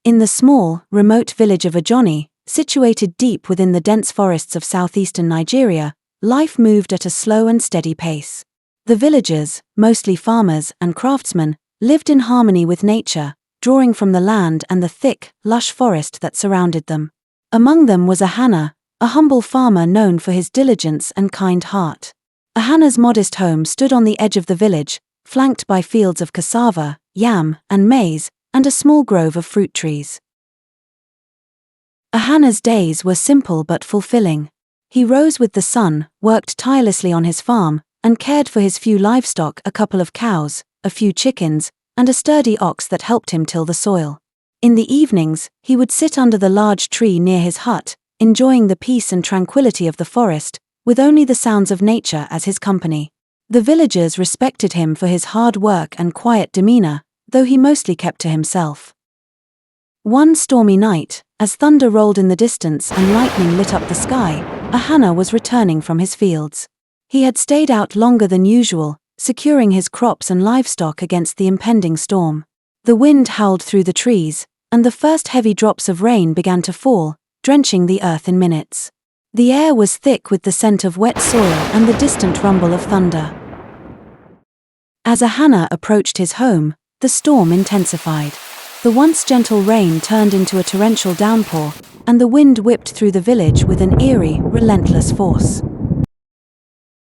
In the small, remote village of Ajoni, situated deep within the dense forests of southeastern Nigeria, life moved at a slow and steady pace. The villagers, mostly farmers and craftsmen, lived in harmony with nature, drawing from the land and the thick, lush forest that surrounded them. Among them was Ahana, a humble farmer known for his diligence and kind heart. Ahana's modest home stood on the edge of the village, flanked by fields of cassava, yam, and maize, and a small grove of fruit trees. Ahana's days were simple but fulfilling. He rose with the sun, worked tirelessly on his farm, and cared for his few livestock, a couple of cows, a few chickens, and a sturdy ox that helped him till the soil. In the evenings, he would sit under the large tree near his hut, enjoying the peace and tranquility of the forest, with only the sounds of nature as his company. The villagers respected him for his hard work and quiet demeanor, though he mostly kept to himself. One stormy night, as thunder rolled in the distance and lightning lit up the sky, Ahana was returning from his fields. He had stayed out longer than usual, securing his crops and livestock against the impending storm. The wind howled through the trees, and the first heavy drops of rain began to fall, drenching the earth in minutes. The air was thick with the scent of wet soil and the distant rumble of thunder. As Ahana approached his home, the storm intensified. The once gentle rain turned into a torrential downpour, and the wind whipped through the village with an eerie, relentless force.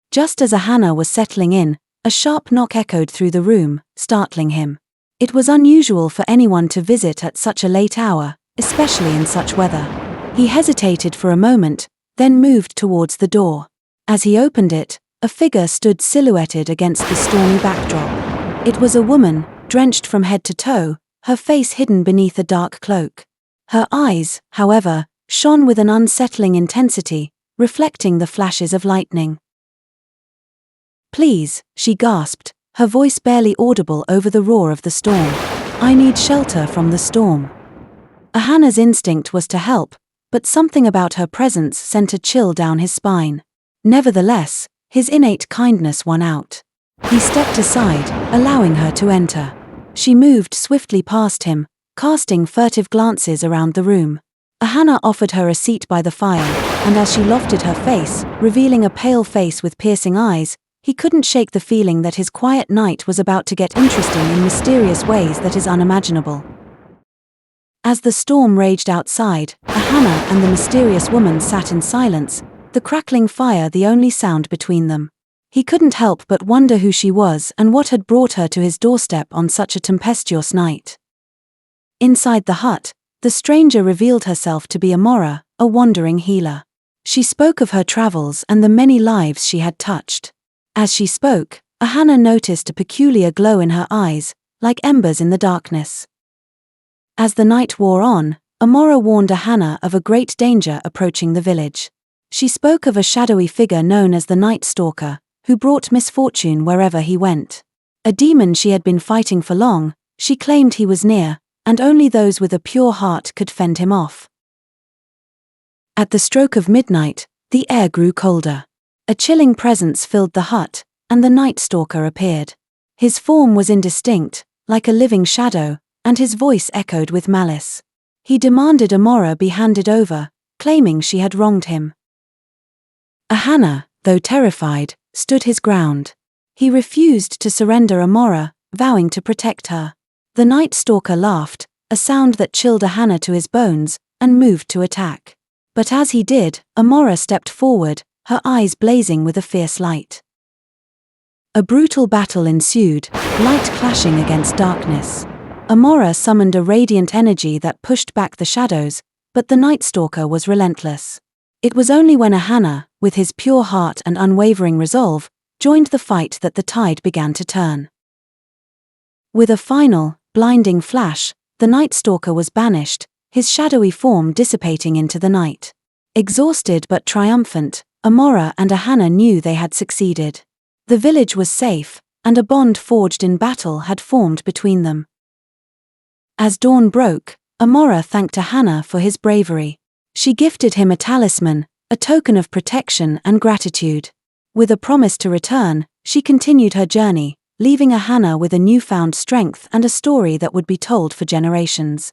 Just as Ahana was settling in, a sharp knock echoed through the room, startling him. It was unusual for anyone to visit at such a late hour, especially in such weather. He hesitated for a moment, then moved towards the door. As he opened it, a figure stood silhouetted against the stormy backdrop. It was a woman, drenched from head to toe, her face hidden beneath a dark cloak. Her eyes, however, shone with an unsettling intensity, reflecting the flashes of lightning. "Please," she gasped, her voice barely audible over the roar of the storm. "I need shelter from the storm." Ahana's instinct was to help, but something about her presence sent a chill down his spine. Nevertheless, his innate kindness won out. He stepped aside, allowing her to enter. She moved swiftly past him, casting furtive glances around the room. Ahana offered her a seat by the fire, and as she lifted her face, revealing a pale face with piercing eyes, he couldn't shake the feeling that his quiet night was about to get interesting in mysterious ways that is unimaginable. As the storm raged outside, Ahana and the mysterious woman sat in silence, the crackling fire the only sound between them. He couldn't help but wonder who she was and what had brought her to his doorstep on such a tempestuous night. Inside the hut, the stranger revealed herself to be Amora, a wandering healer. She spoke of her travels and the many lives she had touched. As she spoke, Ahana noticed a peculiar glow in her eyes, like embers in the darkness. As the night wore on, Amora warned Ahana of a great danger approaching the village. She spoke of a shadowy figure known as the Night Stalker, who brought misfortune wherever he went. A demon she had been fighting for long, she claimed he was near, and only those with a pure heart could fend him off. At the stroke of midnight, the air grew colder. A chilling presence filled the hut, and the Night Stalker appeared. His form was indistinct, like a living shadow, and his voice echoed with malice. He demanded Amora be handed over, claiming she had wronged him. Ahana, though terrified, stood his ground. He refused to surrender Amora, vowing to protect her. The Night Stalker laughed, a sound that chilled Ahana to his bones, and moved to attack. But as he did, Amora stepped forward, her eyes blazing with a fierce light. A brutal battle ensued, light clashing against darkness. Amora summoned a radiant energy that pushed back the shadows, but the Night Stalker was relentless. It was only when Ahana, with his pure heart and unwavering resolve, joined the fight that the tide began to turn. With a final, blinding flash, the Night Stalker was banished, his shadowy form dissipating into the night. Exhausted but triumphant, Amora and Ahana knew they had succeeded. The village was safe, and a bond forged in battle had formed between them. As dawn broke, Amora thanked Ahana for his bravery. She gifted him a talisman, a token of protection and gratitude. With a promise to return, she continued her journey, leaving Ahana with a newfound strength and a story that would be told for generations.